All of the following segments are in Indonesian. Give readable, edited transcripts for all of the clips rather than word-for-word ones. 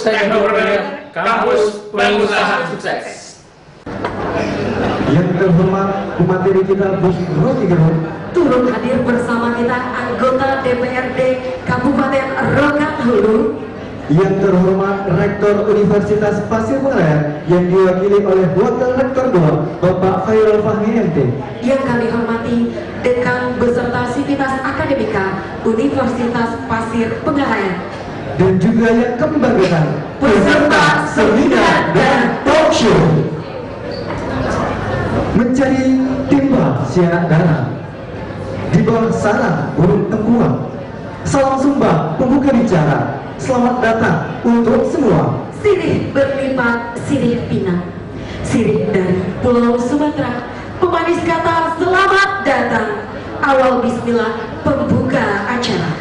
Teknoprener, kampus pengusaha sukses. Yang terhormat pemateri kita Bos Rocky Gerung turut hadir bersama kita anggota DPRD Kabupaten Rokan Hulu. Yang terhormat Rektor Universitas Pasir Pengarayan yang diwakili oleh Wakil Rektor 2 Bapak Khairul Fahmi MT. Yang kami hormati Dekan beserta Sivitas Akademika Universitas Pasir Pengarayan. Dan juga yang kebanggaan peserta seminar dan talk show. Mencari timba siaran dana di bawah sana burung tengkuang. Salam sumbang pembuka bicara. Selamat datang untuk semua. Sirih berlipat, sirih pinang, sirih dari Pulau Sumatera. Pemanis kata selamat datang. Awal bismillah pembuka acara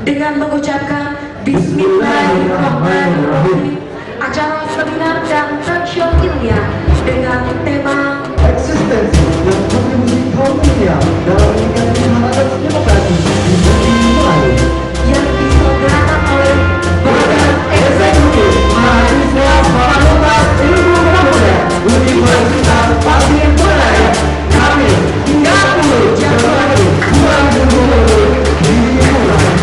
dengan mengucapkan Bismillahirrahmanirrahim. Acara seminar dan talk show ilmiah dengan tema eksistensi dan kontribusi kaum milenial dalam meningkatkan harapan demokrasi di negeri Melayu yang diselenggarakan oleh Badan Eksekutif Mahasiswa Fakultas Ilmu Komputer Universitas Pasir Pengarayan Kamis 30 Januari 2020 dimulai.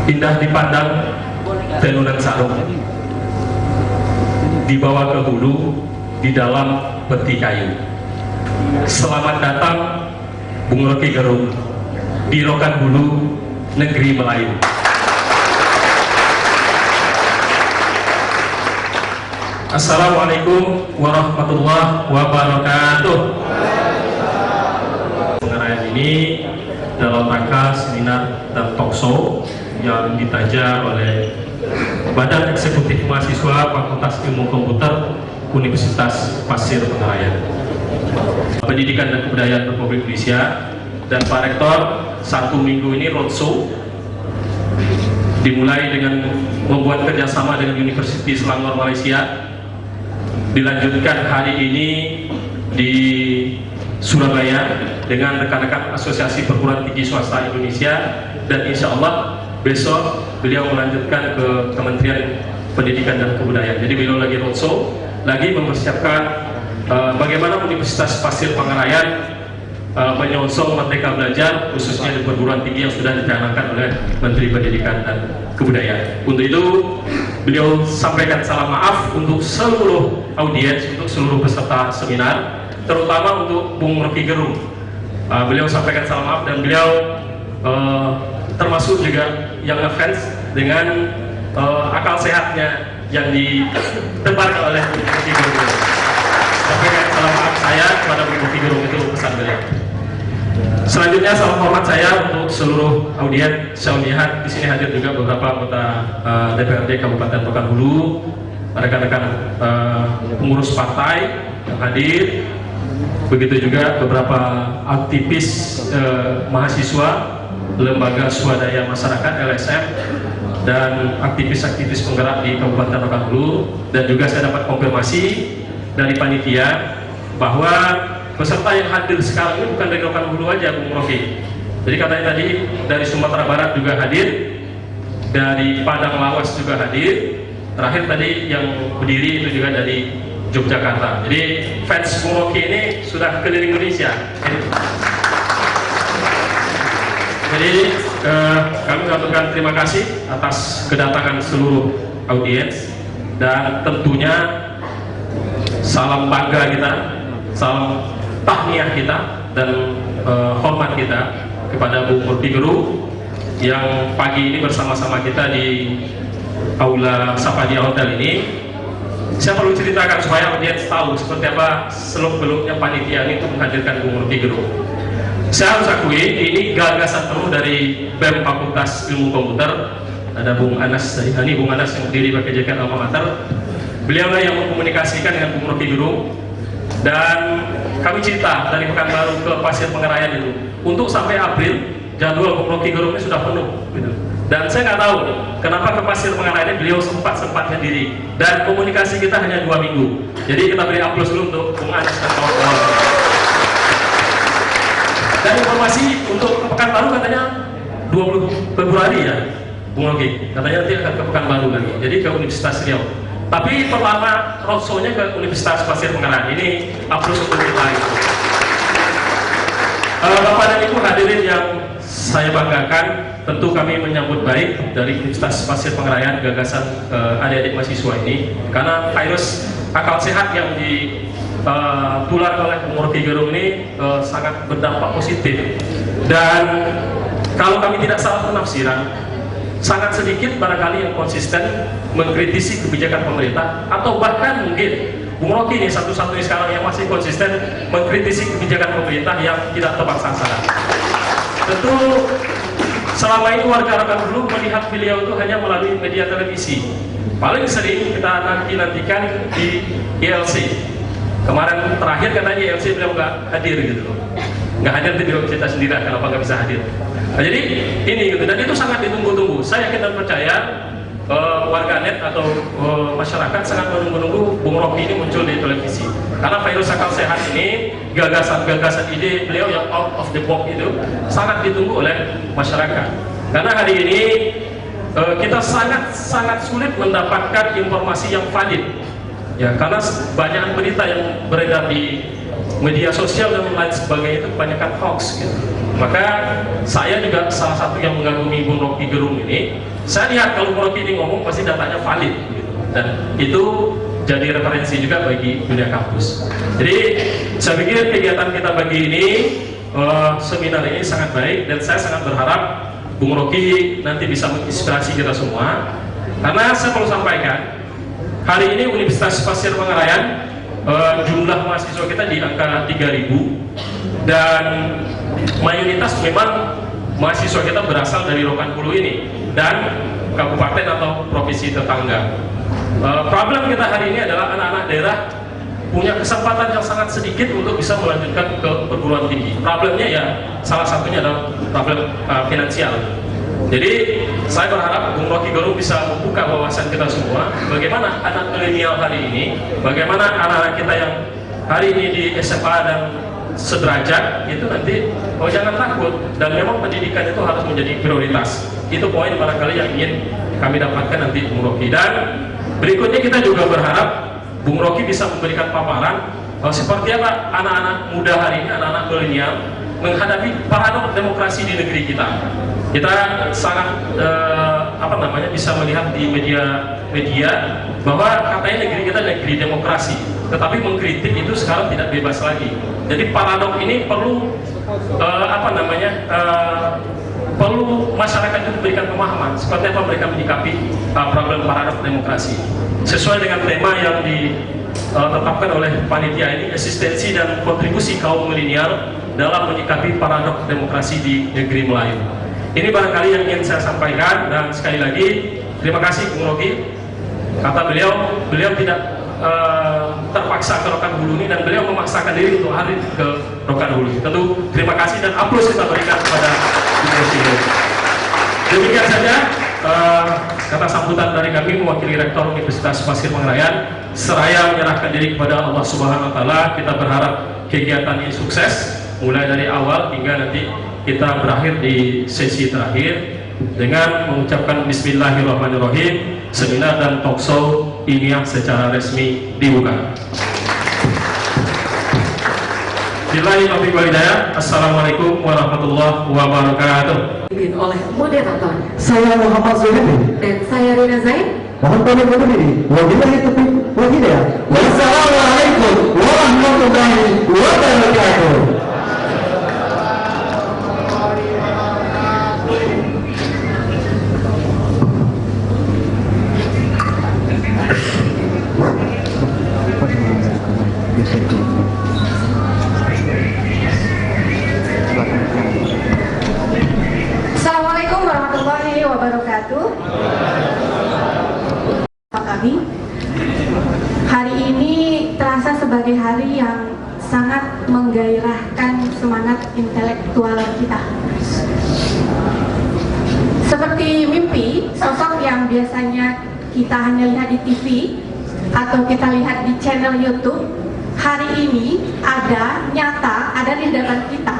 Indah dipandang tenunan sarung, dibawa ke hulu di dalam peti kayu. Selamat datang Bung Rocky Gerung di Rokan Hulu, negeri Melayu. Assalamualaikum warahmatullahi wabarakatuh. Pengarayan ini dalam rangka seminar dan talk show yang ditaja oleh Badan Eksekutif Mahasiswa Fakultas Ilmu Komputer Universitas Pasir Pengarayan, Pendidikan dan Kebudayaan Republik Indonesia, dan Pak Rektor. Satu minggu ini roadshow dimulai dengan membuat kerjasama dengan University Selangor Malaysia, dilanjutkan hari ini di Surabaya dengan rekan-rekan Asosiasi Perguruan Tinggi Swasta Indonesia, dan insya Allah besok beliau melanjutkan ke Kementerian Pendidikan dan Kebudayaan. Jadi beliau lagi roadshow, lagi mempersiapkan bagaimana Universitas Pasir Pangarayan menyongsong Merdeka Belajar, khususnya di perguruan tinggi yang sudah dicanangkan oleh Menteri Pendidikan dan Kebudayaan. Untuk itu beliau sampaikan salam maaf untuk seluruh audiens, untuk seluruh peserta seminar, terutama untuk Bung Rocky Gerung. Beliau sampaikan salam maaf, dan beliau termasuk juga yang ngefans dengan akal sehatnya yang ditebarkan oleh Bung Rocky Gerung. Sampaikan salam maaf saya kepada Bung Rocky Gerung, itu pesan beliau. Selanjutnya salam hormat saya untuk seluruh audiens. Saya melihat di sini hadir juga beberapa anggota DPRD Kabupaten Pekanbaru, rekan-rekan pengurus partai yang hadir, begitu juga beberapa aktivis mahasiswa, lembaga swadaya masyarakat LSM, dan aktivis-aktivis penggerak di Kabupaten Pekanbaru. Dan juga saya dapat konfirmasi dari panitia bahwa peserta yang hadir sekarang ini bukan dari Pekanbaru aja, Bung Rocky. Jadi katanya tadi dari Sumatera Barat juga hadir, dari Padang Lawas juga hadir, terakhir tadi yang berdiri itu juga dari Yogyakarta. Jadi fans Bung Rocky ini sudah keliling Indonesia. Jadi kami mengucapkan terima kasih atas kedatangan seluruh audiens, dan tentunya salam bangga kita, salam tahniah kita, dan hormat kita kepada Bung Rocky Gerung yang pagi ini bersama-sama kita di Aula Sapadia Hotel ini. Saya perlu ceritakan supaya audiens tahu seperti apa seluk-beluknya panitia ini untuk menghadirkan Bung Rocky Gerung. Saya harus akui ini gagasan penuh dari BEM Fakultas Ilmu Komputer. Ada Bung Anas dari Hani, Bung Anas yang berdiri pakai jaket alma mater. Beliau lah yang mengkomunikasikan dengan Bung Rocky Gerung, dan kami cerita dari Pekanbaru ke Pasir Pangarayan itu untuk sampai April jadwal Bung Rocky Gerung ini sudah penuh gitu. Dan saya nggak tahu kenapa ke Pasir Pangarayan beliau sempat-sempatnya diri, dan komunikasi kita hanya 2 minggu. Jadi kita beri aplaus dulu untuk Bung Anas dan kawan-kawan. Dan informasi untuk ke Pekanbaru katanya 20 Februari ya Bung Rocky, katanya nanti akan ke Pekanbaru lagi, jadi ke Universitas Riau. Tapi pertama roadshow-nya ke Universitas Pasir Pangarayan. Ini aplaus untuk kita. Bapak dan Ibu hadirin yang saya banggakan, tentu kami menyambut baik dari Universitas Pasir Pangarayan gagasan adik-adik mahasiswa ini, karena virus akal sehat yang ditular oleh Bung Rocky Gerung ini sangat berdampak positif. Dan kalau kami tidak salah penafsiran, sangat sedikit barangkali yang konsisten mengkritisi kebijakan pemerintah, atau bahkan mungkin Bung Rocky ini satu-satunya sekarang yang masih konsisten mengkritisi kebijakan pemerintah yang tidak tepat sasaran. Tentu selama ini warga Pekanbaru melihat beliau itu hanya melalui media televisi. Paling sering kita nantikan di ILC. Kemarin terakhir katanya ILC beliau nggak hadir gitu loh. Nggak hadir itu beliau cerita sendiri kenapa nggak bisa hadir. Nah, jadi ini gitu, dan itu sangat ditunggu-tunggu. Saya yakin dan percaya warganet atau masyarakat sangat menunggu-nunggu Bung Rocky ini muncul di televisi, karena virus akal sehat ini, gagasan-gagasan ide beliau yang out of the box itu sangat ditunggu oleh masyarakat. Karena hari ini kita sangat sulit mendapatkan informasi yang valid ya, karena banyak berita yang beredar di media sosial dan lain sebagainya itu kebanyakan hoax gitu. Maka saya juga salah satu yang mengagumi Bung Rocky Gerung ini. Saya lihat kalau Bung Rocky ini ngomong pasti datanya valid gitu. Dan itu jadi referensi juga bagi dunia kampus. Jadi saya pikir kegiatan kita pagi ini, seminar ini sangat baik, dan saya sangat berharap Bung Rocky nanti bisa menginspirasi kita semua. Karena saya perlu sampaikan, hari ini Universitas Pasir Pangarayan jumlah mahasiswa kita di angka 3.000, dan mayoritas memang mahasiswa kita berasal dari Pekanbaru ini dan kabupaten atau provinsi tetangga. Problem kita hari ini adalah anak-anak daerah punya kesempatan yang sangat sedikit untuk bisa melanjutkan ke perguruan tinggi. Problemnya ya salah satunya adalah problem finansial. Jadi saya berharap Bung Rocky Gerung bisa membuka wawasan kita semua bagaimana anak milenial hari ini, bagaimana anak-anak kita yang hari ini di SMA dan sederajat itu nanti jangan takut, dan memang pendidikan itu harus menjadi prioritas. Itu poin barangkali yang ingin kami dapatkan nanti Bung Rocky. Dan berikutnya kita juga berharap Bung Rocky bisa memberikan paparan seperti apa anak-anak muda hari ini, anak-anak milenial menghadapi paradoks demokrasi di negeri kita. Kita sangat bisa melihat di media bahwa katanya negeri kita negeri demokrasi, tetapi mengkritik itu sekarang tidak bebas lagi. Jadi paradoks ini perlu perlu masyarakat itu diberikan pemahaman seperti apa mereka menyikapi problem paradoks demokrasi sesuai dengan tema yang ditetapkan oleh panitia ini, eksistensi dan kontribusi kaum milenial dalam menyikapi paradoks demokrasi di negeri Melayu. Ini barangkali yang ingin saya sampaikan, dan sekali lagi terima kasih Bung Rocky. Kata beliau tidak terpaksa ke Rokan Hulu ini, dan beliau memaksakan diri untuk hadir ke Rokan Hulu. Tentu terima kasih dan aplaus kita berikan kepada Bung Rocky. Demikian saja kata sambutan dari kami mewakili Rektor Universitas Pasir Mangarayan. Seraya menyerahkan diri kepada Allah Subhanahu Wa Taala, kita berharap kegiatan ini sukses mulai dari awal hingga nanti kita berakhir di sesi terakhir dengan mengucapkan Bismillahirrahmanirrahim. Seminar dan talkshow ilmiah secara resmi dibuka. Billahi taufiq wal hidayah. Assalamualaikum warahmatullahi wabarakatuh. Oleh moderator Saya Muhammad Zuhri dan saya Rina Zain. mohon pamit undur diri. Wabillahi taufiq wal hidayah. Wassalamualaikum warahmatullahi wabarakatuh. Assalamualaikum warahmatullahi wabarakatuh. Kami hari ini terasa sebagai hari yang sangat menggairahkan semangat intelektual kita. Seperti mimpi, sosok yang biasanya kita hanya lihat di TV atau kita lihat di channel YouTube, hari ini nyata ada di hadapan kita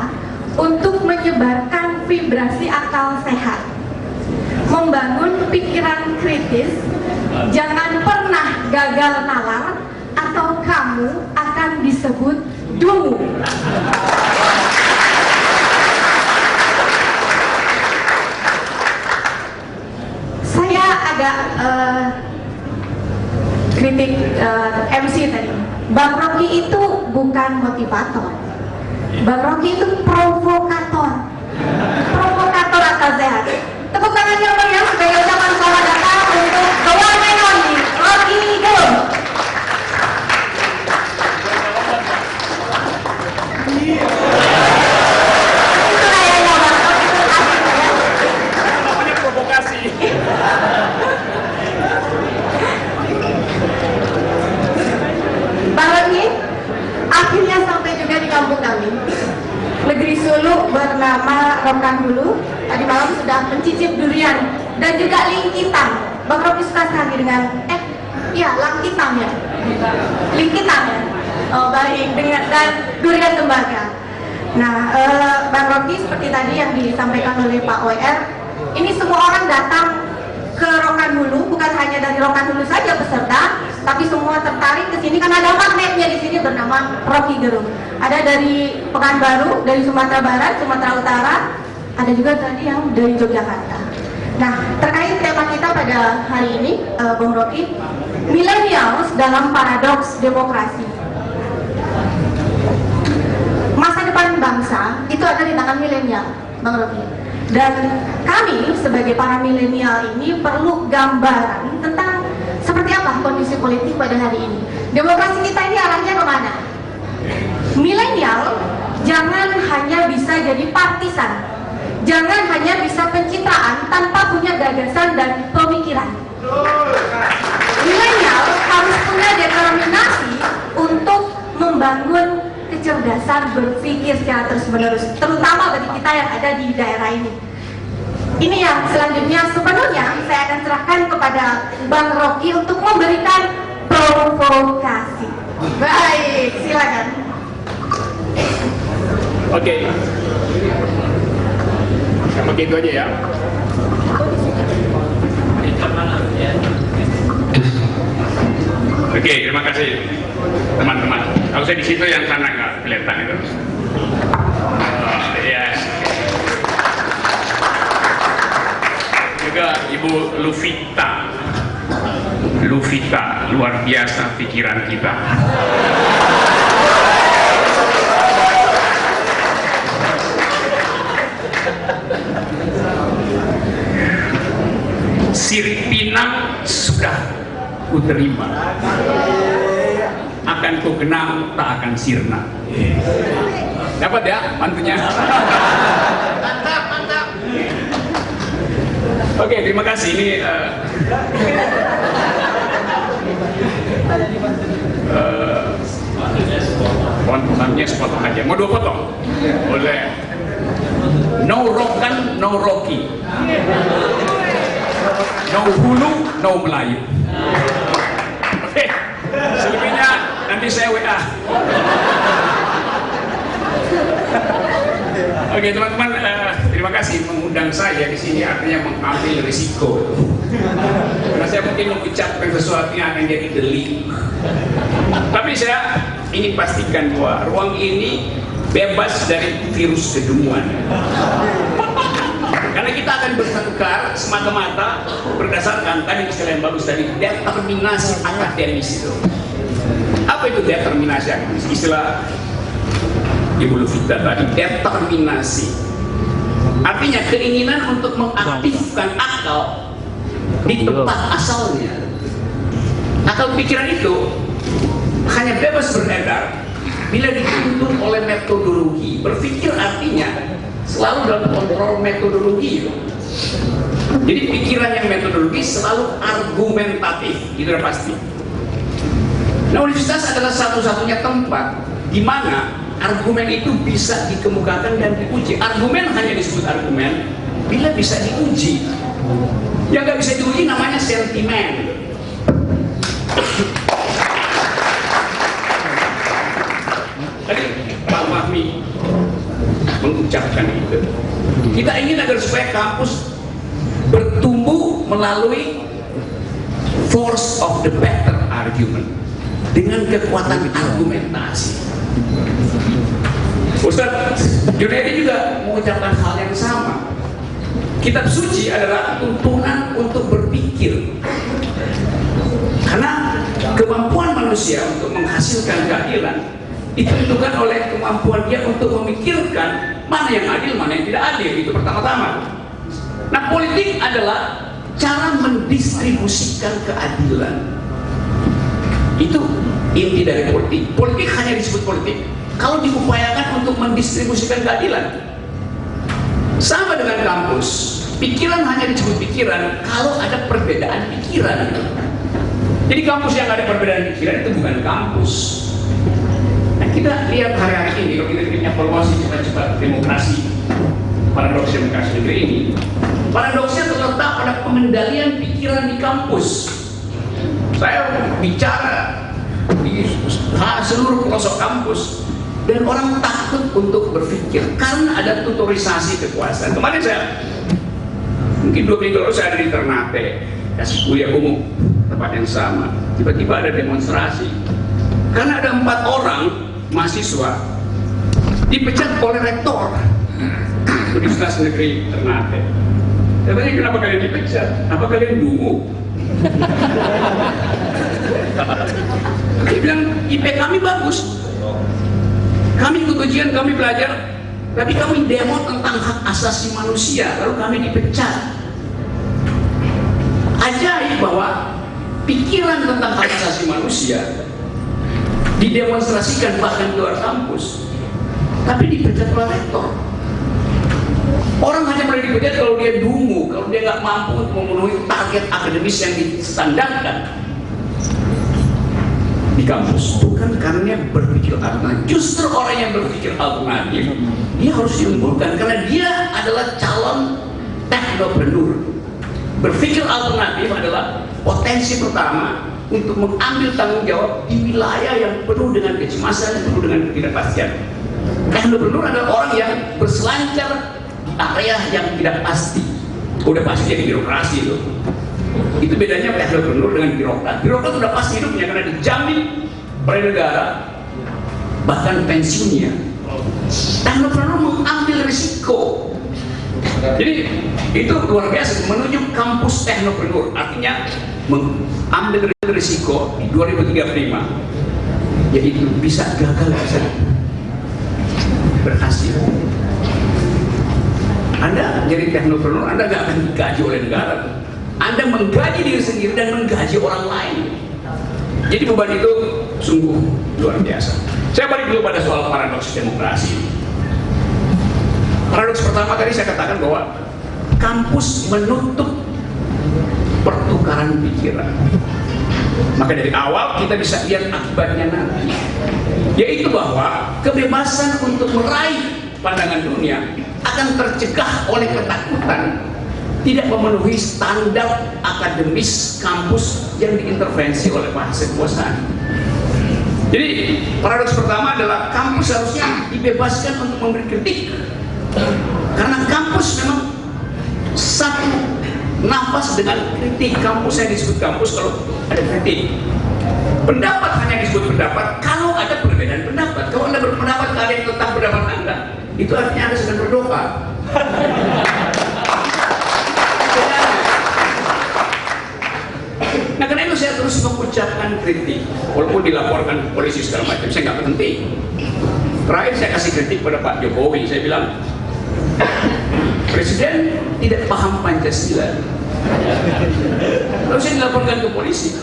untuk menyebarkan vibrasi akal sehat, membangun pikiran kritis. Jangan pernah gagal nalar atau kamu akan disebut dungu. Saya agak kritik MC tadi. Bang Rocky itu bukan motivator. Bang Rocky itu provokator. Provokator akal sehat. Tepuk tangannya Bang ya sebagai ucapan selamat datang untuk the one and only Rocky Gerung. Itu kayaknya Bang. Namanya provokasi. Bang Rocky, akhirnya sampai juga di kampung kami. Negeri Suluk bernama Rokan Hulu. Tadi malam sudah mencicip durian dan juga lingkitan. Bang Rocky suka sekali dengan langkitan ya. Lingkitan ya. Oh baik, dan durian tembaga. Nah, Bang Rocky seperti tadi yang disampaikan oleh Pak WR, ini semua orang datang ke Rokan Hulu, bukan hanya dari Rokan Hulu saja peserta, tapi semua tertarik ke sini karena ada magnetnya di sini bernama Rocky Gerung. Ada dari Pekanbaru, dari Sumatera Barat, Sumatera Utara, ada juga tadi yang dari Yogyakarta. Nah, terkait tema kita pada hari ini, Bung Rocky, millennials dalam paradoks demokrasi. Masa depan bangsa itu ada di tangan milenial, Bang Rocky. Dan kami sebagai para milenial ini perlu gambaran tentang seperti apa kondisi politik pada hari ini. Demokrasi kita ini arahnya kemana? Milenial jangan hanya bisa jadi partisan, jangan hanya bisa pencitraan tanpa punya gagasan dan pemikiran. Milenial harus punya determinasi untuk membangun kecerdasan berpikir secara terus-menerus, terutama bagi kita yang ada di daerah ini. Ini yang selanjutnya sepenuhnya saya akan serahkan kepada Bang Rocky untuk memberikan provokasi. Baik, silakan. Oke. Sama gitu aja ya. Oke, terima kasih teman-teman. Kalau saya di situ yang sana nggak kelihatan itu. Yes. Juga Ibu Luvita, luar biasa pikiran kita. Sirip Pinang sudah kuterima, akan ku kenang tak akan sirna. Dapat ya mantunya? Mantap. Oke, terima kasih. Ini fotonya sepotong aja. Mau 2 potong? Boleh. No rokan, no Rocky. No hulu, no Melayu. Oke, selebihnya nanti saya WA. Oke teman-teman, terima kasih mengundang saya di sini, artinya mengambil risiko. Karena saya mungkin mengucapkan sesuatu yang akan jadi delik. Tapi saya ingin pastikan bahwa ruang ini bebas dari virus kedunguan. Karena kita akan bertengkar semata-mata berdasarkan tadi istilah yang bagus tadi, determinasi akademis itu. Apa itu determinasi akademis? Istilah Ibu Luvita tadi, determinasi. Artinya keinginan untuk mengaktifkan akal di tempat asalnya. Akal pikiran itu hanya bebas beredar bila dituntun oleh metodologi. Berpikir artinya selalu dalam kontrol metodologi. Jadi pikiran yang metodologi selalu argumentatif, itu udah pasti. Nah, universitas adalah satu-satunya tempat di mana argumen itu bisa dikemukakan dan diuji. Argumen hanya disebut argumen bila bisa diuji. Yang nggak bisa diuji namanya sentimen. Tadi Pak Fahmi mengucapkan itu. Kita ingin agar supaya kampus bertumbuh melalui force of the better argument, dengan kekuatan argumentasi. Ustaz Junaidi juga mengucapkan hal yang sama. Kitab suci adalah tuntunan untuk berpikir. Karena kemampuan manusia untuk menghasilkan keadilan itu ditentukan oleh kemampuan dia untuk memikirkan mana yang adil, mana yang tidak adil. Itu pertama-tama. Nah, politik adalah cara mendistribusikan keadilan. Itu inti dari politik. Politik hanya disebut politik kalau diupayakan untuk mendistribusikan keadilan. Sama dengan kampus, pikiran hanya disebut pikiran kalau ada perbedaan pikiran. Jadi kampus yang ada perbedaan pikiran itu bukan kampus. Nah, kita lihat hari-hari ini, kalau kita ingin evaluasi cepat-cepat demokrasi, paradoks demokrasi negeri ini, paradoksnya terletak pada pengendalian pikiran di kampus. Saya bicara di seluruh pelosok kampus dan orang takut untuk berpikir karena ada tutorisasi kekuasaan. Kemarin saya mungkin 2 minggu lalu saya ada di Ternate, kasih kuliah umum tempat yang sama. Tiba-tiba ada demonstrasi karena ada 4 orang mahasiswa dipecat oleh rektor Universitas Negeri Ternate. Saya tanya, kenapa kalian dipecat? Apa kalian dungu? Dia bilang, IP kami bagus, kami ikut ujian, kami belajar, tapi kami demo tentang hak asasi manusia, lalu kami dipecat. Ajaib bahwa pikiran tentang hak asasi manusia didemonstrasikan bahkan di luar kampus, tapi dipecat oleh rektor. Orang hanya boleh dipecat kalau dia dungu, kalau dia nggak mampu untuk memenuhi target akademis yang distandarkan di kampus. Bukan karena dia berpikir alternatif. Justru orang yang berpikir alternatif dia harus diunggulkan karena dia adalah calon teknopreneur. Berpikir alternatif adalah potensi pertama untuk mengambil tanggung jawab di wilayah yang penuh dengan kecemasan, penuh dengan ketidakpastian. Teknopreneur adalah orang yang berselancar di area yang tidak pasti. Udah pasti jadi birokrasi itu. Itu bedanya teknopreneur dengan birokrat. Birokrat udah pasti hidupnya karena dijamin oleh negara, bahkan pensiunnya. Teknopreneur mengambil risiko. Jadi itu luar biasa, menuju kampus teknopreneur, artinya mengambil risiko di 2035. Jadi itu bisa gagal, bisa berhasil. Anda jadi teknopreneur, Anda nggak akan digaji oleh negara. Anda menggaji diri sendiri dan menggaji orang lain. Jadi beban itu sungguh luar biasa. Saya balik dulu pada soal paradoks demokrasi. Paradoks pertama tadi saya katakan bahwa kampus menutup pertukaran pikiran. Maka dari awal kita bisa lihat akibatnya nanti, yaitu bahwa kebebasan untuk meraih pandangan dunia akan tercegah oleh ketakutan tidak memenuhi standar akademis kampus yang diintervensi oleh bahasa kekuasaan. Jadi paradoks pertama adalah kampus harusnya dibebaskan untuk memberi kritik, karena kampus memang satu nafas dengan kritik. Kampus yang disebut kampus kalau ada kritik. Pendapat hanya disebut pendapat kalau ada perbedaan pendapat. Kalau Anda berpendapat kalian tentang pendapat Anda, itu artinya Anda sedang berdoa. Nah, karena itu saya terus mengucapkan kritik, walaupun dilaporkan ke polisi segala macam, saya nggak berhenti. Terakhir saya kasih kritik pada Pak Jokowi, saya bilang, Presiden tidak paham Pancasila. Lalu saya dilaporkan ke polisi.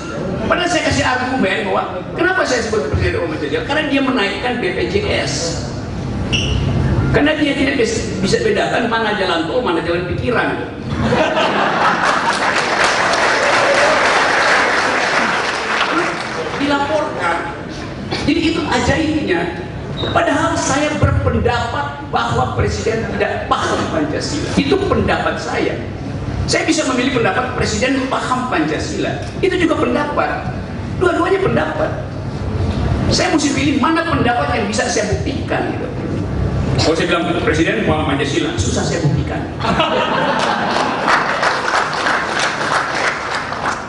Padahal saya kasih argumen bahwa kenapa saya sebut Presiden Pancasila? Karena dia menaikkan BPJS. Karena dia tidak bisa bedakan mana jalan tol, mana jalan pikiran. Dilaporkan. Jadi itu ajaibnya. Padahal saya berpendapat bahwa Presiden tidak paham Pancasila. Itu pendapat saya. Saya bisa memilih pendapat Presiden paham Pancasila. Itu juga pendapat. Dua-duanya pendapat. Saya mesti pilih mana pendapat yang bisa saya buktikan gitu. Kalau saya bilang Presiden paham Pancasila, susah saya buktikan.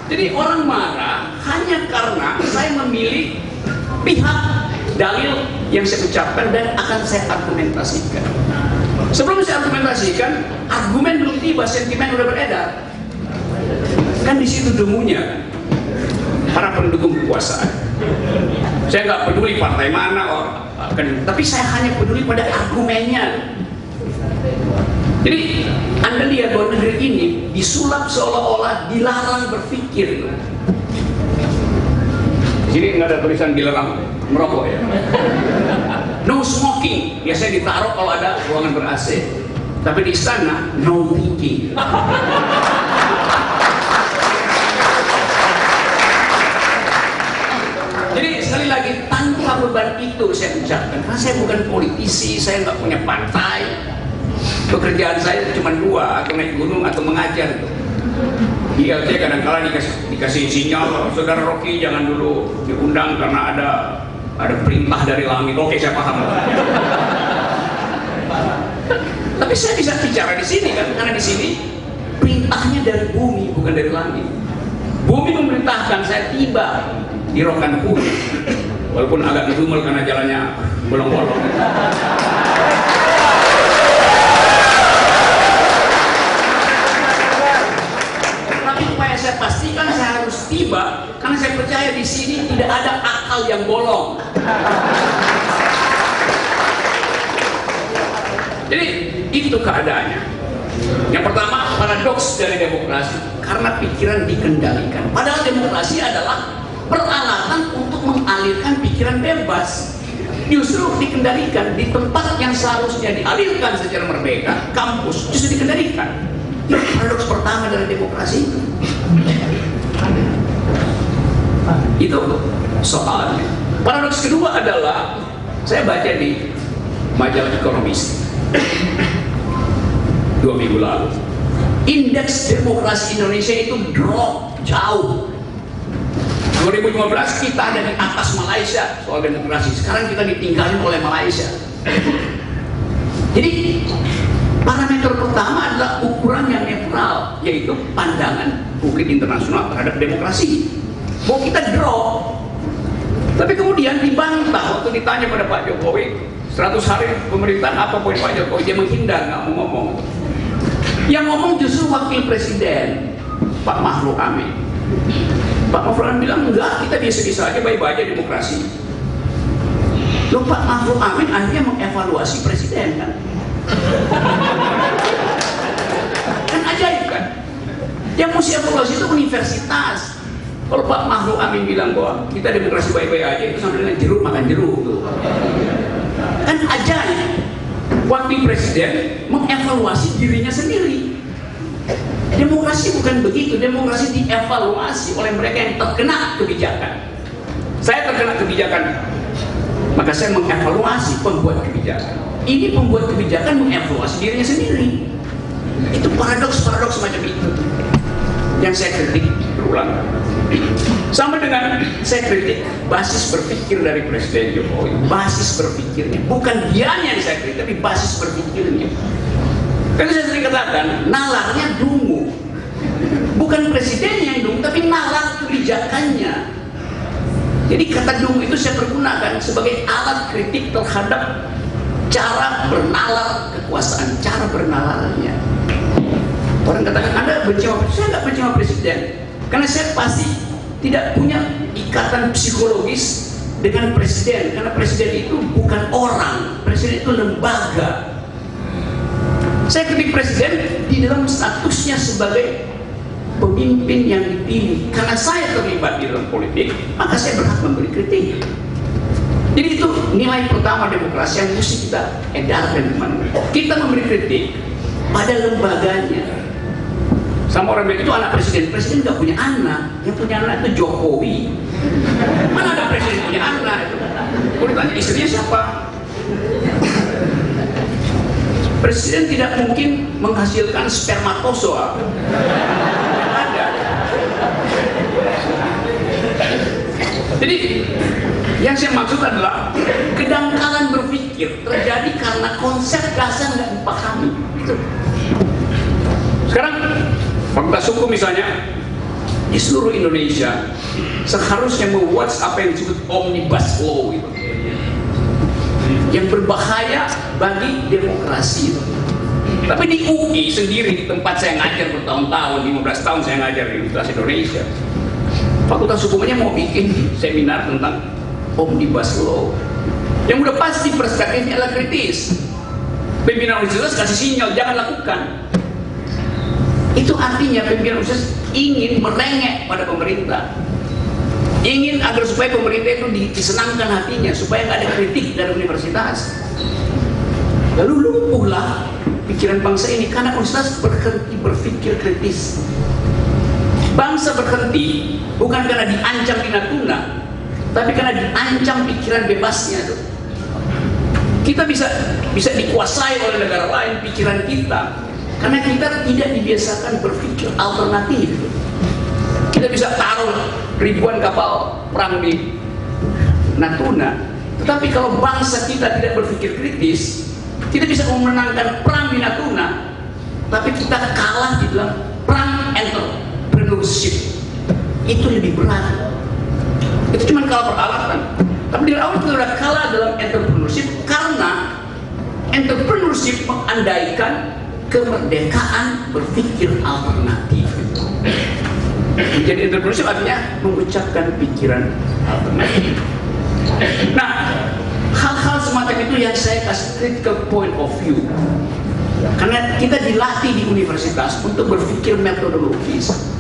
Jadi orang marah hanya karena saya memilih pihak dalil yang saya ucapkan dan akan saya argumentasikan. Sebelum saya argumentasikan, argumen belum tiba, sentimen udah beredar. Kan di situ demunya para pendukung kekuasaan. Saya nggak peduli partai mana tapi saya hanya peduli pada argumennya. Jadi Anda lihat bahwa negeri ini disulap seolah-olah dilarang berpikir. Jadi nggak ada tulisan dilarang merokok ya. No smoking biasanya ditaruh kalau ada ruangan ber-AC. Tapi di istana no thinking. Jadi sekali lagi tanpa beban itu saya ucapkan, karena saya bukan politisi, saya nggak punya partai. Pekerjaan saya cuma dua, atau naik gunung atau mengajar. Iya, saya kadang-kadang dikasih sinyal, Saudara Rocky jangan dulu diundang karena ada perintah dari langit. Oke, saya paham. Tapi saya bisa bicara di sini kan, karena di sini perintahnya dari bumi bukan dari langit. Bumi memerintahkan saya tiba di Rokan Hulu, walaupun agak ngedumel karena jalannya bolong-bolong. Tapi supaya saya pastikan saya harus tiba, karena saya percaya di sini tidak ada akal yang bolong. Jadi itu keadaannya. Yang pertama, paradoks dari demokrasi, karena pikiran dikendalikan. Padahal demokrasi adalah peralatan untuk mengalirkan pikiran bebas. Justru dikendalikan di tempat yang seharusnya dialirkan secara merdeka, kampus justru dikendalikan. Itu paradoks pertama dari demokrasi. Itu soalnya. Paradoks kedua adalah, saya baca di majalah Ekonomis 2 minggu lalu, indeks demokrasi Indonesia itu drop jauh. 2015 kita ada di atas Malaysia soal demokrasi, sekarang kita ditinggalin oleh Malaysia. Jadi parameter pertama adalah ukuran yang netral, yaitu pandangan publik internasional terhadap demokrasi. Bahwa kita drop. Tapi kemudian dibantah waktu ditanya pada Pak Jokowi 100 hari pemerintahan apa poin Pak Jokowi, dia menghindar, nggak mau ngomong. Yang ngomong justru Wakil Presiden Pak Ma'ruf Amin. Pak Ma'ruf Amin bilang enggak, kita biasa-biasa aja, baik-baik aja demokrasi. Loh, Pak Ma'ruf Amin akhirnya mengevaluasi presiden kan? Kan ajaib kan? Yang mesti evaluasi itu universitas. Kalau Pak Ma'ruf Amin bilang bahwa kita demokrasi baik-baik aja, itu sama dengan jeruk makan jeruk tuh. Kan ajaib. Wakil Presiden mengevaluasi dirinya sendiri. Demokrasi bukan begitu, demokrasi dievaluasi oleh mereka yang terkena kebijakan. Saya terkena kebijakan, maka saya mengevaluasi pembuat kebijakan. Ini pembuat kebijakan mengevaluasi dirinya sendiri. Itu paradoks-paradoks semacam itu yang saya kritik berulang. Sama dengan saya kritik basis berpikir dari Presiden Jokowi, basis berpikirnya, bukan dianya yang saya kritik, tapi basis berpikirnya. Kan saya sering katakan, nalarnya dungu, bukan presidennya yang dungu, tapi nalar kebijakannya. Jadi kata dungu itu saya pergunakan sebagai alat kritik terhadap cara bernalar kekuasaan, cara bernalarnya. Orang katakan, Anda benci sama presiden, saya nggak benci sama presiden, karena saya pasti tidak punya ikatan psikologis dengan presiden, karena presiden itu bukan orang, presiden itu lembaga. Saya kritik presiden di dalam statusnya sebagai pemimpin yang dipilih, karena saya terlibat di dalam politik, maka saya berhak memberi kritik. Jadi itu nilai pertama demokrasi yang mesti kita edarkan di mana. Kita memberi kritik pada lembaganya. Sama orang bilang itu anak presiden, presiden nggak punya anak, yang punya anak itu Jokowi. Mana ada presiden punya anak? Kalau ditanya istrinya siapa? Presiden tidak mungkin menghasilkan spermatozoa. Ada. Jadi yang saya maksud adalah kedangkalan berpikir terjadi karena konsep dasar nggak dipahami. Itu. Sekarang Fakultas Hukum misalnya di seluruh Indonesia seharusnya membuat apa yang disebut omnibus law itu, yang berbahaya bagi demokrasi. Tapi di UI sendiri, di tempat saya ngajar bertahun-tahun, 15 tahun saya ngajar di Universitas Indonesia, Fakultas Hukumnya mau bikin seminar tentang omnibus law yang udah pasti perspektifnya adalah kritis. Pimpinan universitas kasih sinyal jangan lakukan. Itu artinya pimpinan universitas ingin merengek pada pemerintah, ingin agar supaya pemerintah itu disenangkan hatinya, supaya nggak ada kritik dari universitas. Lalu lumpuhlah pikiran bangsa ini karena universitas berhenti berpikir kritis. Bangsa berhenti bukan karena diancam di Natuna, tapi karena diancam pikiran bebasnya tuh. Kita bisa dikuasai oleh negara lain pikiran kita, karena kita tidak dibiasakan berpikir alternatif. Kita bisa taruh ribuan kapal perang di Natuna, tetapi kalau bangsa kita tidak berpikir kritis, kita bisa memenangkan perang di Natuna, tapi kita kalah di dalam perang entrepreneurship. Itu lebih berat. Itu cuma kalah peralatan. Tapi dari awal kita sudah kalah dalam entrepreneurship karena entrepreneurship mengandaikan kemerdekaan berpikir alternatif. Jadi entrepreneurship artinya mengucapkan pikiran alternatif. Nah, hal-hal semacam itu yang saya kasih critical point of view, karena kita dilatih di universitas untuk berpikir metodologis.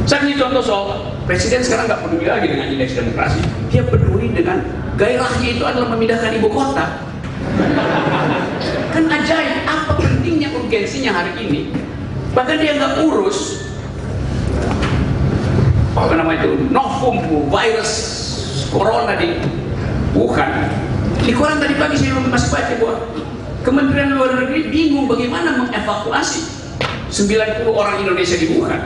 Saya kasih contoh soal presiden sekarang nggak peduli lagi dengan indeks demokrasi, dia peduli dengan gairahnya itu adalah memindahkan ibu kota. Kan ajaib, apa pentingnya urgensinya hari ini? Bahkan dia nggak urus apa namanya itu novum virus corona di Wuhan. Di koran tadi pagi saya masih baca bahwa Kementerian Luar Negeri bingung bagaimana mengevakuasi 90 orang Indonesia di Wuhan.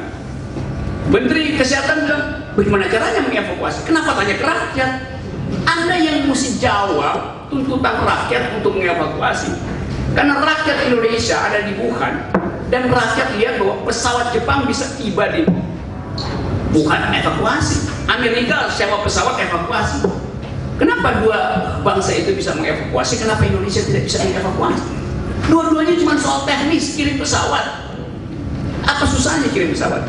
Menteri Kesehatan bilang, bagaimana caranya mengevakuasi? Kenapa tanya ke rakyat? Anda yang mesti jawab tuntutan rakyat untuk mengevakuasi. Karena rakyat Indonesia ada di Wuhan, dan rakyat lihat bahwa pesawat Jepang bisa tiba di Wuhan, evakuasi. Amerika sewa pesawat evakuasi. Kenapa dua bangsa itu bisa mengevakuasi? Kenapa Indonesia tidak bisa mengevakuasi? Dua-duanya cuma soal teknis, kirim pesawat. Apa susahnya kirim pesawat?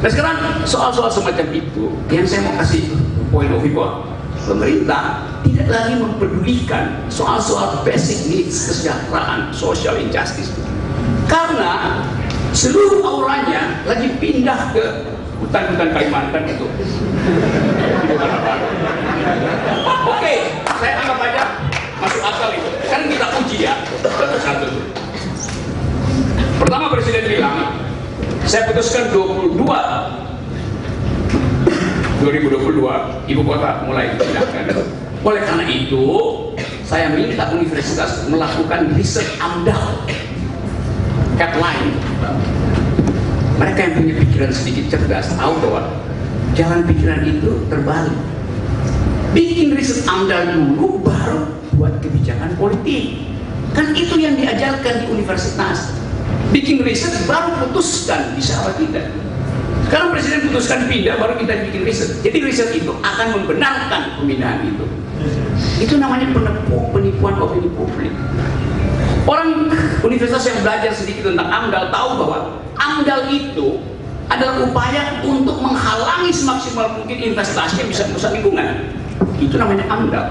Nah sekarang soal-soal semacam itu yang saya mau kasih point of view bahwa pemerintah tidak lagi mempedulikan soal-soal basic needs, kesejahteraan, social injustice. Karena seluruh auranya lagi pindah ke hutan-hutan Kalimantan itu. Oke, saya anggap aja masuk akal itu. Sekarang kita uji ya, satu-satu. Pertama Presiden bilang, saya putuskan 2022 ibu kota mulai dipindahkan. Oleh karena itu, saya minta universitas melakukan riset AMDAL. Headline. Mereka yang punya pikiran sedikit cerdas tahu bahwa jalan pikiran itu terbalik. Bikin riset AMDAL dulu, baru buat kebijakan politik. Kan itu yang diajarkan di universitas. Bikin riset baru putuskan, bisa apa tidak. Sekarang Presiden putuskan pindah, baru kita bikin riset. Jadi riset itu akan membenarkan pemindahan itu. Itu namanya penipuan opini publik. Orang universitas yang belajar sedikit tentang AMDAL tahu bahwa AMDAL itu adalah upaya untuk menghalangi semaksimal mungkin investasi yang bisa merusak lingkungan. Itu namanya AMDAL.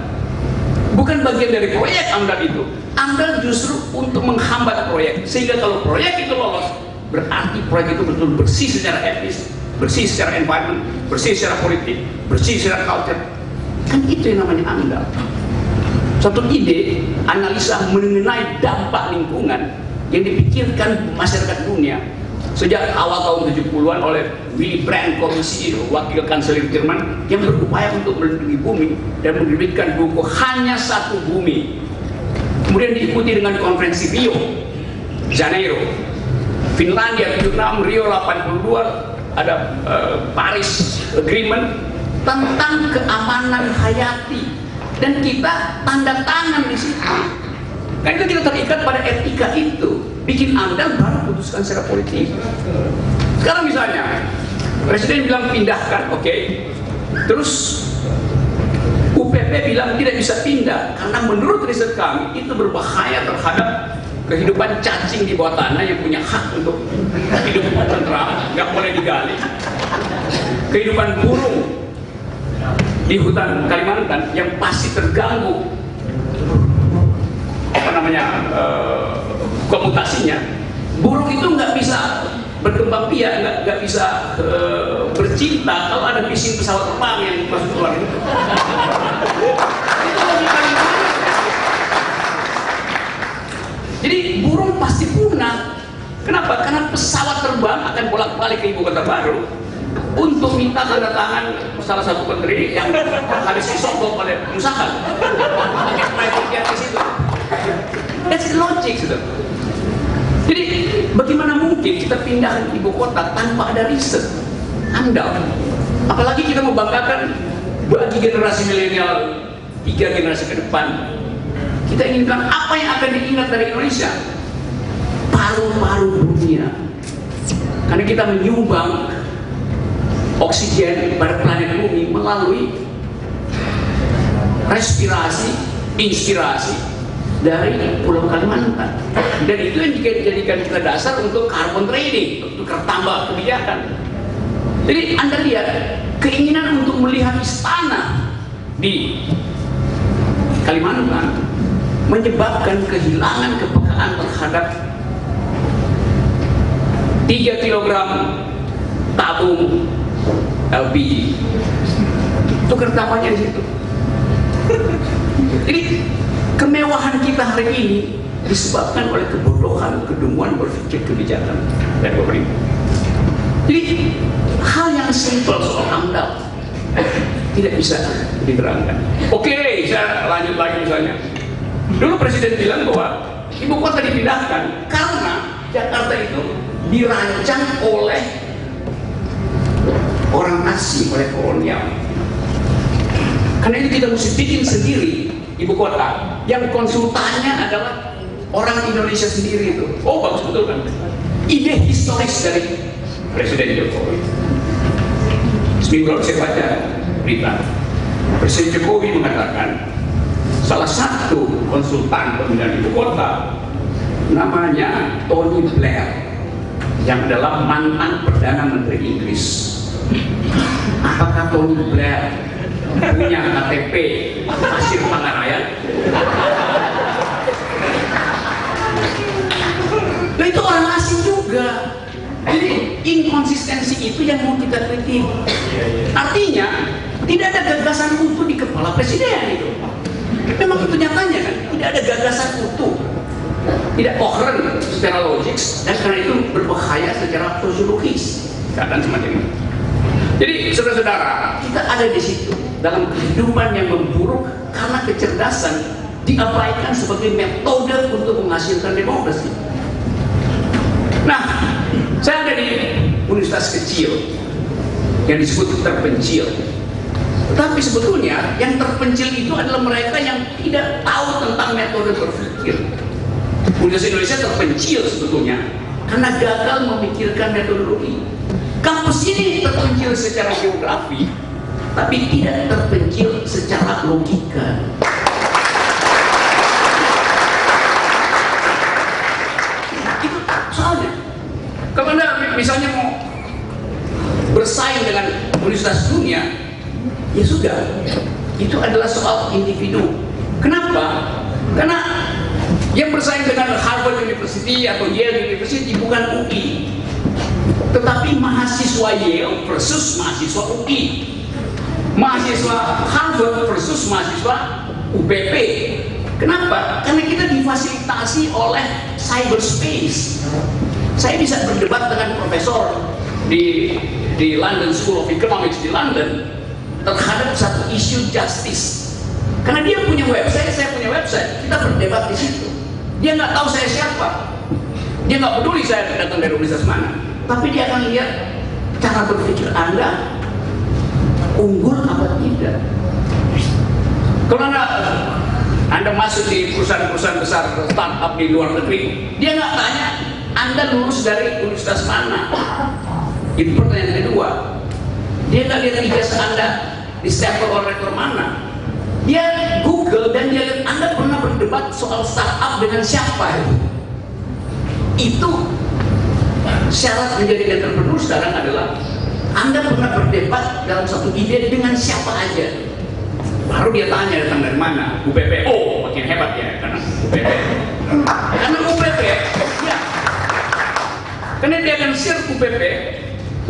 Bukan bagian dari proyek AMDAL itu. AMDAL justru untuk menghambat proyek. Sehingga kalau proyek itu lolos, berarti proyek itu betul bersih secara etis, bersih secara environment, bersih secara politik, bersih secara culture. Kan itu yang namanya AMDAL. Suatu ide, analisa mengenai dampak lingkungan yang dipikirkan masyarakat dunia sejak awal tahun 70-an oleh Willy Brandt, komisi wakil kanselir Jerman yang berupaya untuk melindungi bumi dan menerbitkan buku Hanya Satu Bumi. Kemudian diikuti dengan konferensi Rio, Janeiro, Finlandia 76, Rio 82, ada Paris Agreement tentang keamanan hayati. Dan kita tanda tangan di situ. Kan itu kita terikat pada etika itu. Bikin AMDAL baru putuskan secara politik. Sekarang misalnya Presiden bilang pindahkan, oke. Terus UPP bilang tidak bisa pindah karena menurut riset kami itu berbahaya terhadap kehidupan cacing di bawah tanah yang punya hak untuk hidup tentram, nggak boleh digali. Kehidupan burung di hutan Kalimantan yang pasti terganggu komutasinya. Burung itu nggak bisa berkembang biak, nggak bisa bercinta kalau ada bising pesawat terbang yang masuk keluar itu. Jadi burung pasti punah. Kenapa? Karena pesawat terbang akan bolak-balik ke ibu kota baru untuk minta tanda tangan salah satu menteri yang habis disogok oleh pengusaha. Pakai private jet di situ. That's the logic, gitu. Jadi bagaimana mungkin kita pindah ibu kota tanpa ada riset AMDAL? Apalagi kita membanggakan bagi generasi milenial 3 generasi ke depan. Kita inginkan apa yang akan diingat dari Indonesia? Paru-paru dunia. Karena kita menyumbang oksigen pada planet bumi melalui respirasi, inspirasi dari Pulau Kalimantan. Dan itu yang dijadikan kita dasar untuk carbon trading, untuk tambah kebijakan. Jadi Anda lihat keinginan untuk melihat istana di Kalimantan menyebabkan kehilangan kepekaan terhadap 3 kg tabung LPG. Tukar tambahnya di situ. Jadi kemewahan kita hari ini disebabkan oleh kebodohan, kedunguan berpikir kebijakan dari pemerintah. Jadi hal yang simpel soal AMDAL tidak bisa diterangkan. Oke, saya lanjut lagi misalnya. Dulu Presiden bilang bahwa ibu kota dipindahkan karena Jakarta itu dirancang oleh orang asing, oleh kolonial. Karena itu kita mesti bikin sendiri ibu kota yang konsultannya adalah orang Indonesia sendiri itu. Oh bagus betul kan? Ide historis dari Presiden Jokowi. Seminggu lalu saya baca berita, Presiden Jokowi mengatakan salah satu konsultan pemindahan ibu kota namanya Tony Blair yang adalah mantan Perdana Menteri Inggris. Apakah Tony Blair punya KTP Pasir Pangarayan? Nah, itu orang asing juga. Jadi inkonsistensi itu yang mau kita kritik. Artinya tidak ada gagasan utuh di kepala presiden itu. Memang itu nyatanya kan, tidak ada gagasan utuh, tidak koheren secara logik, dan karena itu berbahaya secara sosiologis. Keadaan semacam ini. Jadi saudara-saudara, kita ada di situ dalam kehidupan yang memburuk karena kecerdasan diabaikan sebagai metode untuk menghasilkan demokrasi. Nah, saya ada di universitas kecil yang disebut terpencil. Tapi sebetulnya yang terpencil itu adalah mereka yang tidak tahu tentang metode berpikir. Universitas Indonesia terpencil sebetulnya karena gagal memikirkan metodologi. Kampus ini terpencil secara geografi, tapi tidak terpencil secara logika. Itu soalnya. Kalau Anda misalnya mau bersaing dengan universitas dunia, ya sudah, itu adalah soal individu. Kenapa? Karena yang bersaing dengan Harvard University atau Yale University bukan UI, tetapi mahasiswa Yale versus mahasiswa UI, mahasiswa Harvard versus mahasiswa UPP. Kenapa? Karena kita difasilitasi oleh cyberspace. Saya bisa berdebat dengan profesor di London School of Economics di London terhadap satu isu justice. Karena dia punya website, saya punya website, kita berdebat di situ. Dia nggak tahu saya siapa, dia nggak peduli saya datang dari universitas mana, tapi dia akan lihat cara berpikir Anda unggul apa tidak. Kalau Anda masuk di perusahaan-perusahaan besar startup di luar negeri, dia nggak tanya Anda lulus dari universitas mana. Itu pertanyaan kedua. Dia nggak lihat ijazah Anda di Stanford or rektor mana. Dia Google dan dia lihat Anda pernah berdebat soal startup dengan siapa itu. Itu syarat menjadi entrepreneur sekarang adalah Anda pernah berdebat dalam satu ide dengan siapa aja. Baru dia tanya datang dari mana. UPP. Oh, makin hebat ya karena UPP. Karena UPP, ya. Karena dia akan share UPP.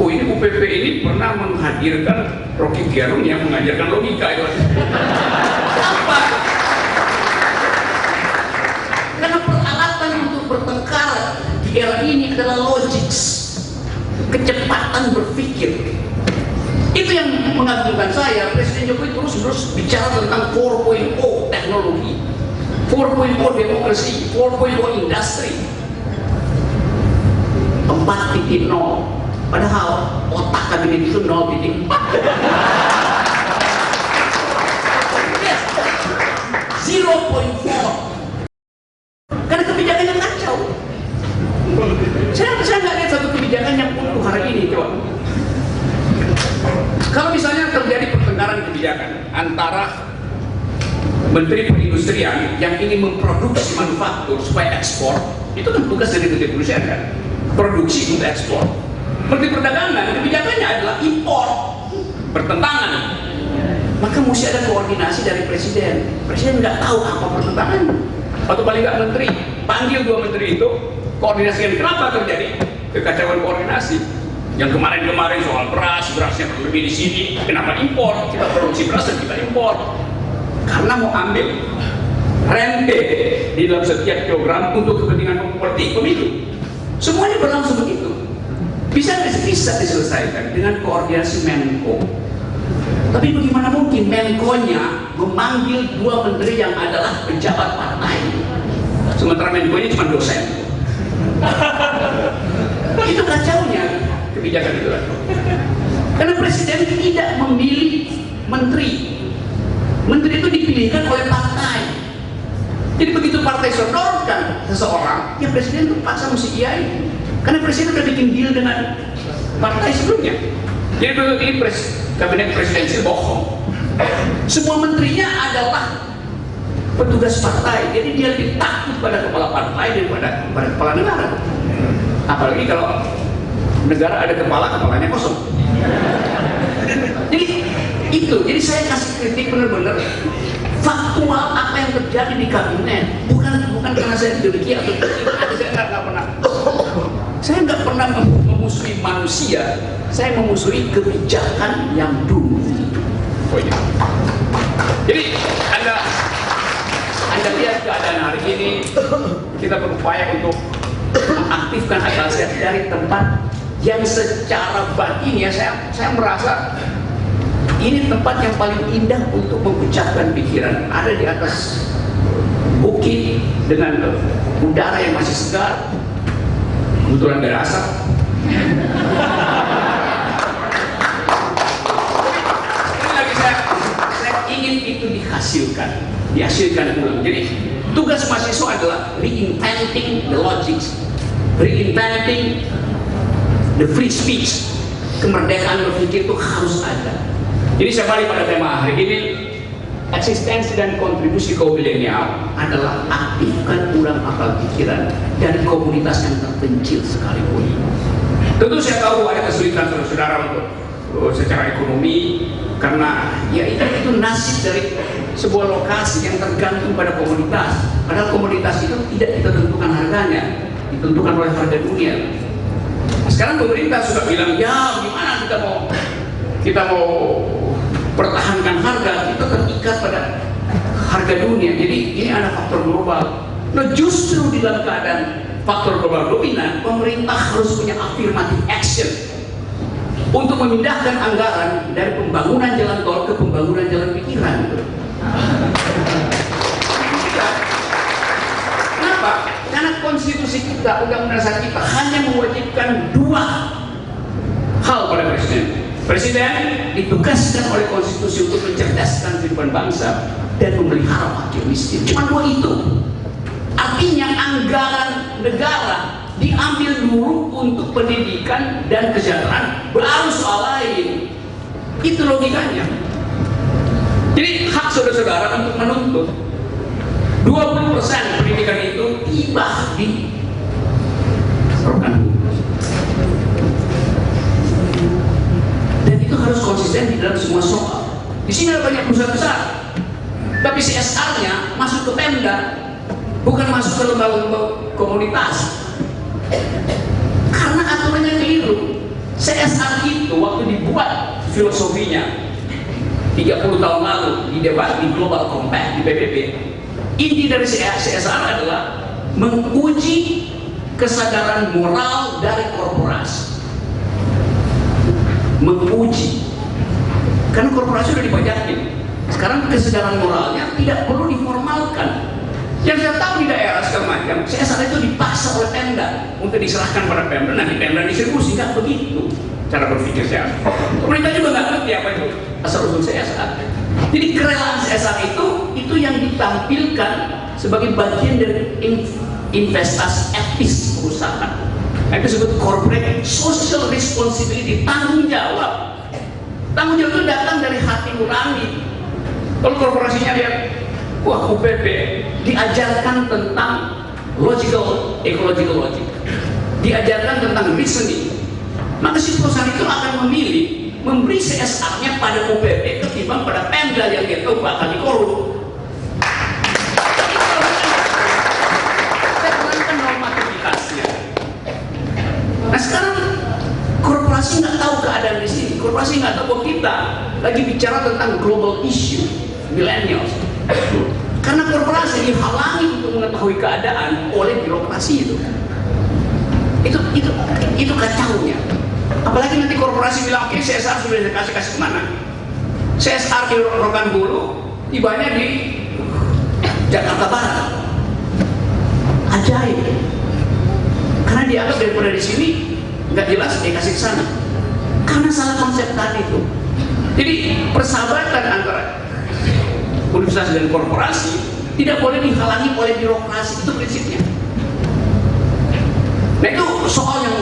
Oh, ini UPP ini pernah menghadirkan Rocky Gerung yang mengajarkan logika itu. Apa? Karena peralatan untuk bertengkar di era ini adalah logics, kecepatan berpikir. Itu yang mengagumkan saya. Presiden Jokowi terus bicara tentang 4.0 teknologi, 4.0 demokrasi, 4.0 industri, 4.0. Padahal otak kabinet itu 0.4. Yes. 0.4. Karena kebijakannya kacau. Saya nggak lihat satu kebijakan yang utuh hari ini, coba. Kalau misalnya terjadi pertengkaran kebijakan antara Menteri Perindustrian yang ingin memproduksi manufaktur supaya ekspor, itu kan tugas dari Menteri Perindustrian kan, produksi untuk ekspor. Menteri Perdagangan kebijakannya adalah impor, bertentangan. Maka mesti ada koordinasi dari Presiden. Presiden nggak tahu apa pertentangan, atau paling nggak Menteri panggil dua Menteri itu, koordinasikan. Kenapa terjadi kekacauan koordinasi? Yang kemarin soal berasnya berlebih di sini, kenapa impor? Kita produksi beras dan kita impor. Karena mau ambil rente di dalam setiap program untuk kepentingan politik pemilu. Semuanya berlangsung begitu. Bisa diselesaikan dengan koordinasi Menko. Tapi bagaimana mungkin Menko-nya memanggil dua menteri yang adalah pejabat partai, sementara Menko-nya cuma dosen. Itu kacaunya kebijakan itu. Karena presiden tidak memilih menteri. Menteri itu dipilihkan oleh partai. Jadi begitu partai sodorkan seseorang, ya presiden itu paksa mesti iyain. Karena presiden udah bikin deal dengan partai sebelumnya. Jadi begitu ini kabinet presidensial bohong. Semua menterinya adalah petugas partai, jadi dia lebih takut pada kepala partai daripada pada kepala negara. Apalagi kalau negara ada kepalanya kosong. Jadi saya kasih kritik benar-benar faktual apa yang terjadi di kabinet, bukan karena saya demikian atau saya nggak pernah memusuhi manusia, saya memusuhi kebijakan yang dulu. Jadi Anda lihat keadaan hari ini, kita berupaya untuk mengaktifkan akal sehat dari tempat yang secara batin ya saya merasa ini tempat yang paling indah untuk mengucapkan pikiran. Ada di atas bukit dengan udara yang masih segar, kebetulan dari asap. Sekali lagi saya ingin itu dihasilkan ulang. Jadi tugas mahasiswa adalah reinventing the logics, reinventing the free speech. Kemerdekaan berpikir itu harus ada. Jadi saya balik pada tema hari ini, eksistensi dan kontribusi kaum milenial adalah aktifkan ulang akal pikiran dari komunitas yang terpencil sekalipun. Tentu saya tahu ada kesulitan saudara-saudara untuk secara ekonomi, karena ya itu nasib dari sebuah lokasi yang tergantung pada komunitas. Padahal komunitas itu tidak kita tentukan harganya, ditentukan oleh harga dunia. Sekarang pemerintah sudah bilang, ya gimana kita mau pertahankan harga, kita terikat pada harga dunia. Jadi ini ada faktor global. Nah justru di dalam keadaan faktor global dominan, pemerintah harus punya affirmative action untuk memindahkan anggaran dari pembangunan jalan tol ke pembangunan jalan pikiran. Kenapa? Karena konstitusi kita, undang-undang dasar kita hanya mewajibkan dua hal pada presiden. Presiden ditugaskan oleh konstitusi untuk mencerdaskan kehidupan bangsa dan memelihara fakir miskin. Cuma dua itu. Artinya anggaran negara diambil dulu untuk pendidikan dan kesejahteraan, baru soal lain. Itu logikanya. Jadi hak saudara-saudara untuk menuntut 20% pendidikan itu tiba di program. Dan itu harus konsisten di dalam semua soal. Di sini ada banyak perusahaan besar, tapi CSR-nya masuk ke Pemda, bukan masuk ke lembaga komunitas. Karena aturannya keliru. CSR itu waktu dibuat filosofinya 30 tahun lalu di debat di Global Compact di PBB, inti dari CSR adalah menguji kesadaran moral dari korporasi. Menguji, karena korporasi sudah dipajakin. Sekarang kesadaran moralnya tidak perlu diformalkan. Yang saya tahu di daerah segala macam, CSR itu dipaksa oleh Pemda untuk diserahkan pada Pemda. Nanti Pemda distribusi, nggak begitu cara berpikir saya. Pemerintah juga nggak ngerti apa itu asal usul CSR. Jadi kerelaan CSR itu yang ditampilkan sebagai bagian dari investasi etis perusahaan. Itu disebut corporate social responsibility, tanggung jawab. Tanggung jawab itu datang dari hati nurani. Kalau korporasinya lihat, wah UPP diajarkan tentang ecological logic, diajarkan tentang reasoning, maka si perusahaan itu akan memilih memberi CSR-nya pada UPP ketimbang pada Pemda yang dia tahu bakal dikorup. Saya terangkan normativitasnya. Nah sekarang korporasi nggak tahu keadaan di sini. Korporasi nggak tahu bahwa kita lagi bicara tentang global issue, millennials. Karena korporasi dihalangi untuk mengetahui keadaan oleh birokrasi itu. Itu kacaunya. Apalagi nanti korporasi bilang, oke, CSR sudah dikasih kemana? CSR di Rokan Hulu, tibanya di Jakarta Barat. Ajaib. Karena dianggap daripada di sini nggak jelas dia kasih ke sana. Karena salah konsep tadi itu. Jadi persahabatan antara universitas dan korporasi tidak boleh dihalangi oleh birokrasi, itu prinsipnya. Nah itu soal yang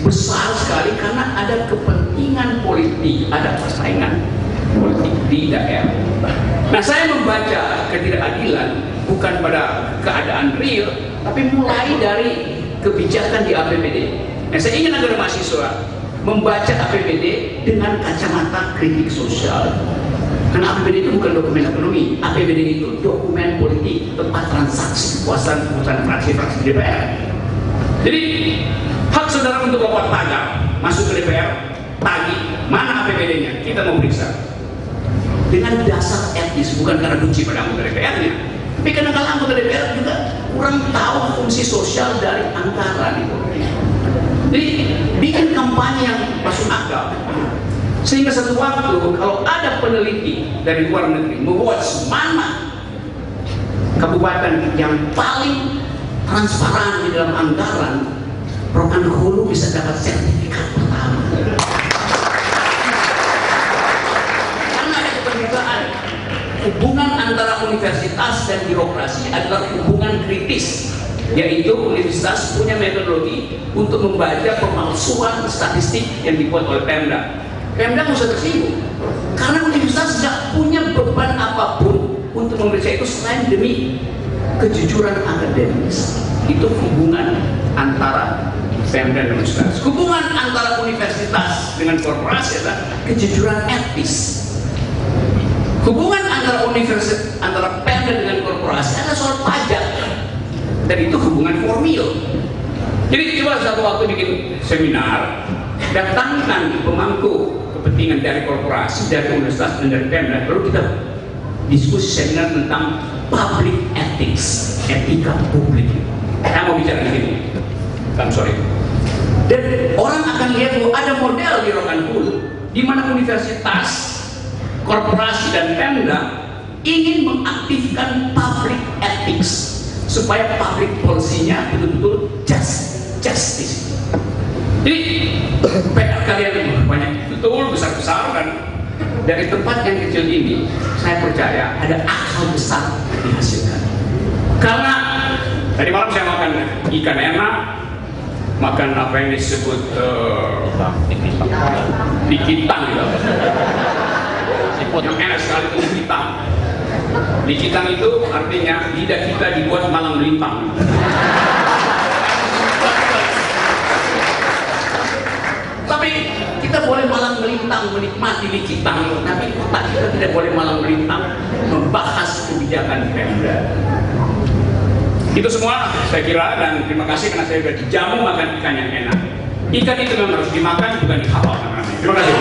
besar sekali karena ada kepentingan politik, ada persaingan politik di daerah. Nah saya membaca ketidakadilan bukan pada keadaan real, tapi mulai dari kebijakan di APBD. Nah saya ingin agar mahasiswa membaca APBD dengan kacamata kritik sosial. Karena APBD itu bukan dokumen ekonomi, APBD itu dokumen politik, tempat transaksi kekuasaan fraksi-fraksi DPR. Jadi hak saudara untuk bawa tagar masuk ke DPR, tagih mana APBD-nya, kita mau periksa dengan dasar etis, bukan karena benci pada anggota DPR-nya, tapi karena kalau anggota DPR juga kurang tahu fungsi sosial dari anggaran itu. Jadi bikin kampanye yang masuk akal, sehingga satu waktu kalau ada peneliti dari luar negeri membuat mana kabupaten yang paling transparan di dalam anggaran, Rokan Hulu bisa dapat sertifikat pertama. Karena ada keterbukaan. Hubungan antara universitas dan birokrasi adalah hubungan kritis, yaitu universitas punya metodologi untuk membaca pemalsuan statistik yang dibuat oleh Pemda. Pemda nggak usah tersinggung, karena universitas tidak punya beban apapun untuk memeriksa itu selain demi kejujuran akademis. Itu hubungan antara Pemda dan universitas. Hubungan antara universitas dengan korporasi adalah kejujuran etis. Hubungan antara universitas, antara Pemda dengan korporasi adalah soal pajak, dan itu hubungan formil. Jadi coba satu waktu bikin seminar, datangkan pemangku kepentingan dari korporasi, dari universitas dan dari Pemda, lalu kita diskusi seminar tentang public ethics, etika publik. Saya mau bicara di sini, sorry. Dan orang akan lihat bahwa ada model di Rokan Hulu, di mana universitas, korporasi dan Pemda ingin mengaktifkan public ethics supaya public policy-nya betul-betul justice. Jadi PR kalian banyak betul besar-besar, dan dari tempat yang kecil ini saya percaya ada akal besar dihasilkan. Karena tadi malam saya makan ikan enak, makan apa yang disebut dikitang gitu. Yang enak sekali itu dikitang. Dikitang itu artinya lidah kita dibuat malang melintang. Tapi kita boleh malang melintang menikmati dikitang, tapi otak kita tidak boleh malang melintang membahas kebijakan Pemda. Itu semua saya kira, dan terima kasih karena saya sudah dijamu makan ikan yang enak. Ikan itu memang harus dimakan, bukan dihafal. Terima kasih.